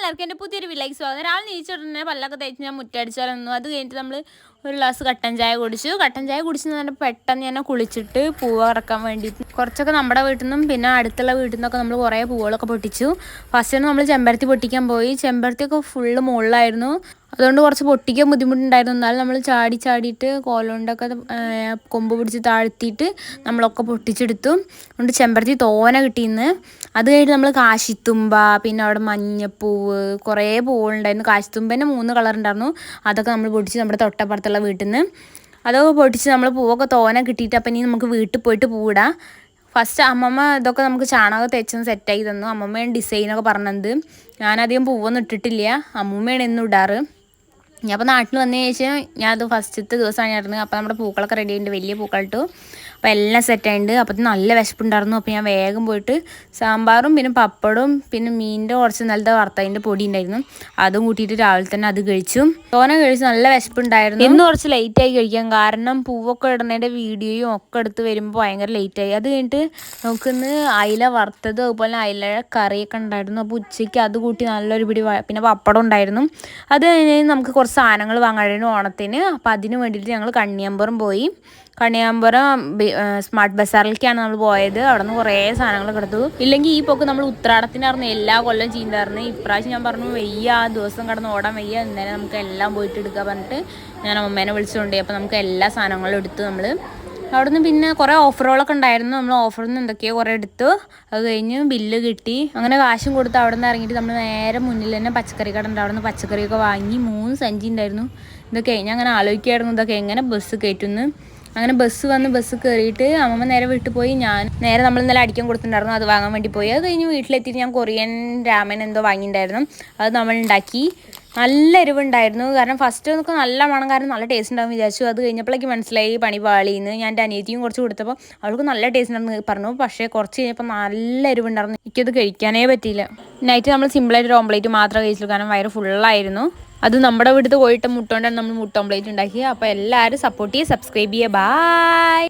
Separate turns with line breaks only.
എല്ലാവർക്കും എൻ്റെ പുതിയൊരു വിലയ്ക്ക് സ്വാഗതം. രാവിലെ നീച്ചിട്ടുണ്ടെങ്കിൽ പല്ലൊക്കെ തേച്ച് ഞാൻ മുറ്റടിച്ചാലൊന്നും. അത് കഴിഞ്ഞിട്ട് നമ്മൾ ഒരു ഗ്ലാസ് കട്ടൻ ചായ കുടിച്ചു. കട്ടൻ ചായ കുടിച്ചെന്ന് പറഞ്ഞാൽ പെട്ടെന്ന് ഞാൻ കുളിച്ചിട്ട് പൂവ് ഇറക്കാൻ വേണ്ടിയിട്ട് കുറച്ചൊക്കെ നമ്മുടെ വീട്ടിൽ നിന്നും പിന്നെ അടുത്തുള്ള വീട്ടിൽ നിന്നൊക്കെ നമ്മൾ കുറേ പൂവുകളൊക്കെ പൊട്ടിച്ചു. ഫസ്റ്റ് നമ്മൾ ചെമ്പരത്തി പൊട്ടിക്കാൻ പോയി. ചെമ്പരത്തിയൊക്കെ ഫുള്ള് മുകളിലായിരുന്നു. അതുകൊണ്ട് കുറച്ച് പൊട്ടിക്കാൻ ബുദ്ധിമുട്ടുണ്ടായിരുന്നു. എന്നാലും നമ്മൾ ചാടിയിട്ട് കോലുകൊണ്ടൊക്കെ കൊമ്പ് പിടിച്ച് താഴ്ത്തിയിട്ട് നമ്മളൊക്കെ പൊട്ടിച്ചെടുത്തു. അതുകൊണ്ട് ചെമ്പരത്തി തോന കിട്ടിയിന്ന്. അത് കഴിഞ്ഞിട്ട് നമ്മൾ കാശിത്തുമ്പ, പിന്നെ അവിടെ മഞ്ഞപ്പൂവ്, കുറേ പൂവുകളുണ്ടായിരുന്നു. കാശിത്തുമ്പേൻ്റെ 3 കളർ ഉണ്ടായിരുന്നു. അതൊക്കെ നമ്മൾ പൊട്ടിച്ച് നമ്മുടെ തൊട്ടപ്പുറത്തുള്ള വീട്ടിൽ നിന്ന് അതൊക്കെ പൊട്ടിച്ച് നമ്മൾ പൂവൊക്കെ തോന കിട്ടിയിട്ട് അപ്പം ഇനി നമുക്ക് വീട്ടിൽ പോയിട്ട് പൂവിടാം. ഫസ്റ്റ് അമ്മമ്മ ഇതൊക്കെ നമുക്ക് ചാണകം തേച്ചൊന്ന് സെറ്റാക്കി തന്നു. അമ്മമ്മയാണ് ഡിസൈനൊക്കെ പറഞ്ഞത്. ഞാനധികം പൂവൊന്നും ഇട്ടിട്ടില്ല. അമ്മൂമ്മയാണ് എന്നും ഇടാറ്. ഞാൻ അപ്പോൾ നാട്ടിൽ വന്നതിന് ശേഷം ഞാനത് ഫസ്റ്റത്തെ ദിവസമാണ് ഞാനിരുന്നത്. അപ്പോൾ നമ്മുടെ പൂക്കളൊക്കെ റെഡി ആയിട്ടുണ്ട്. വലിയ പൂക്കളിട്ടു. അപ്പോൾ എല്ലാം സെറ്റായിട്ടുണ്ട്. അപ്പോൾ നല്ല വിശപ്പുണ്ടായിരുന്നു. അപ്പോൾ ഞാൻ വേഗം പോയിട്ട് സാമ്പാറും പിന്നെ പപ്പടവും പിന്നെ മീനിൻ്റെ കുറച്ച് നല്ല വറുത്തതിൻ്റെ പൊടി ഉണ്ടായിരുന്നു. അതും കൂട്ടിയിട്ട് രാവിലെ തന്നെ അത് കഴിച്ചു. തോനെ കഴിച്ച് നല്ല വിശപ്പുണ്ടായിരുന്നു. ഇന്ന് കുറച്ച് ലേറ്റായി കഴിക്കാൻ. കാരണം പൂവൊക്കെ ഇടുന്നതിൻ്റെ വീഡിയോയും ഒക്കെ എടുത്ത് വരുമ്പോൾ ഭയങ്കര ലേറ്റായി. അത് കഴിഞ്ഞിട്ട് നമുക്കിന്ന് അയില വറുത്തത് അതുപോലെ അയില കറിയൊക്കെ ഉണ്ടായിരുന്നു. അപ്പോൾ ഉച്ചയ്ക്ക് അത് കൂട്ടി നല്ലൊരു പിടി പിന്നെ പപ്പടം ഉണ്ടായിരുന്നു. അത് കഴിഞ്ഞ് നമുക്ക് കുറച്ച് സാധനങ്ങൾ വാങ്ങാനായിരുന്നു ഓണത്തിന്. അപ്പോൾ അതിന് വേണ്ടിയിട്ട് ഞങ്ങൾ കണ്ണിയമ്പുറം പോയി. കണിയാമ്പുറം സ്മാർട്ട് ബസാറിലേക്കാണ് നമ്മൾ പോയത്. അവിടെ നിന്ന് കുറേ സാധനങ്ങളൊക്കെ എടുത്തു. ഇല്ലെങ്കിൽ ഈ പോക്ക് നമ്മൾ ഉത്രാടത്തിനായിരുന്നു എല്ലാ കൊല്ലം ചെയ്യുന്നതായിരുന്നു. ഇപ്രാവശ്യം ഞാൻ പറഞ്ഞു വയ്യ, ആ ദിവസം കടന്ന് ഓടാൻ വയ്യ, എന്തായാലും നമുക്ക് എല്ലാം പോയിട്ട് എടുക്കുക പറഞ്ഞിട്ട് ഞാൻ അമ്മേനെ വിളിച്ചുകൊണ്ടേ. അപ്പോൾ നമുക്ക് എല്ലാ സാധനങ്ങളും എടുത്തു. നമ്മൾ അവിടെ നിന്ന് പിന്നെ കുറേ ഓഫറുകളൊക്കെ ഉണ്ടായിരുന്നു. നമ്മൾ ഓഫറിൽ നിന്ന് എന്തൊക്കെയോ കുറേ എടുത്തു. അത് കഴിഞ്ഞ് ബില്ല് കിട്ടി. അങ്ങനെ കാശും കൊടുത്ത് അവിടെ നിന്ന് ഇറങ്ങിയിട്ട് നമ്മൾ നേരെ മുന്നിൽ തന്നെ പച്ചക്കറി കട ഉണ്ട്. അവിടെ നിന്ന് പച്ചക്കറിയൊക്കെ വാങ്ങി 3 സഞ്ചി ഉണ്ടായിരുന്നു. ഇതൊക്കെ ഞാൻ അങ്ങനെ ആലോചിക്കുമായിരുന്നു ഇതൊക്കെ എങ്ങനെ ബസ് കയറ്റുന്നു. അങ്ങനെ ബസ് കയറിയിട്ട് അമ്മമ്മ നേരെ വീട്ടിൽ പോയി. ഞാൻ നേരെ നമ്മൾ ഇന്നലെ അടിക്കാൻ കൊടുത്തിട്ടുണ്ടായിരുന്നു. അത് വാങ്ങാൻ വേണ്ടി പോയി. അത് കഴിഞ്ഞ് വീട്ടിലെത്തിയിട്ട് ഞാൻ കൊറിയൻ രാമൻ എന്തോ വാങ്ങിയിട്ടുണ്ടായിരുന്നു. അത് നമ്മൾ ഉണ്ടാക്കി. നല്ല എരിവുണ്ടായിരുന്നു. കാരണം ഫസ്റ്റ് നമുക്ക് നല്ല മണം, കാരണം നല്ല ടേസ്റ്റ് ഉണ്ടാകും വിചാരിച്ചു. അത് കഴിഞ്ഞപ്പോഴേക്ക് മനസ്സിലായി പണി പാളിയെന്ന്. ഞാൻ എൻ്റെ അനിയത്തിയും കുറച്ച് കൊടുത്തപ്പോൾ അവൾക്ക് നല്ല ടേസ്റ്റ് ഉണ്ടെന്ന് പറഞ്ഞു. പക്ഷേ കുറച്ച് കഴിഞ്ഞപ്പോൾ നല്ല എരിവുണ്ടായിരുന്നു. എനിക്കത് കഴിക്കാനേ പറ്റിയില്ല. നൈറ്റ് നമ്മൾ സിമ്പിളായിട്ട് ഒരു ഓംപ്ലേറ്റ് മാത്രമേ കഴിച്ചുള്ളൂ. കാരണം വയറ് ഫുള്ളായിരുന്നു. അത് നമ്മുടെ വീട്ടിൽ പോയിട്ട് മുട്ട കൊണ്ടാണ് നമ്മൾ മുട്ട ഓംപ്ലേറ്റ് ഉണ്ടാക്കിയത്. അപ്പോൾ എല്ലാവരും സപ്പോർട്ട് ചെയ്യുക, സബ്സ്ക്രൈബ് ചെയ്യുക. ബായ്.